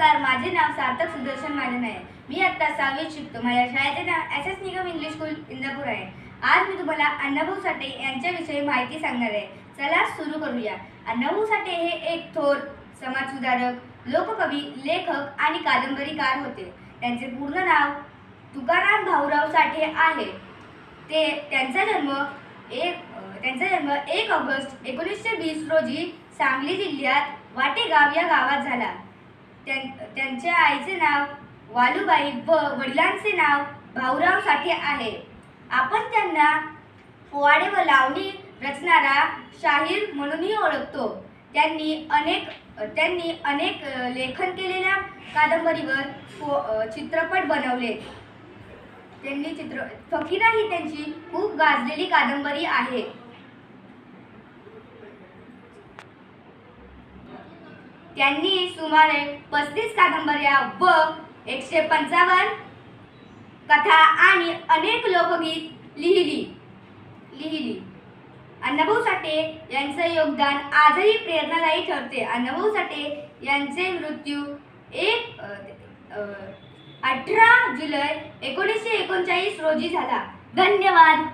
नमस्कार, माझे नाव सार्थक सुदर्शन महाजन आहे. मी आता 6वीत शिकतो. माझ्या शाळेचे नाव एस निगम इंग्लिश स्कूल इंदापूर आहे. आज मी तुम्हाला अण्णाभाऊ साठे यांच्याविषयी माहिती सांगणार आहे. चला सुरू करूया. अण्णाभाऊ साठे हे एक थोर समाजसुधारक, लोककवी, लेखक आणि कादंबरीकार होते. त्यांचे पूर्ण नाव तुकाराम भाऊराव साठे आहे. त्यांचा जन्म 1 ऑगस्ट 1920 रोजी सांगली जिल्ह्यात वाटेगाव या गावात झाला. त्यांच्या आईचे नाव वालुबाई व वडिलांचे नाव भाऊराव साठे आहे. आपण त्यांना पोवाडे व लावणी रचणारा शाहीर म्हणूनही ओळखतो. त्यांनी अनेक लेखन केलेल्या कादंबरीवर चित्रपट बनवले. फकीरा ही त्यांची खूप गाजलेली कादंबरी आहे. त्यांनी सुमारे 35 कादंबऱ्या व 155 कथा आणि अनेक लोकगीत लिहिली. अण्णाभाऊ साठे यांचे योगदान आजही प्रेरणादायी ठरते. अण्णाभाऊ साठे यांचे मृत्यू 18 जुलै 1939 रोजी झाला. धन्यवाद.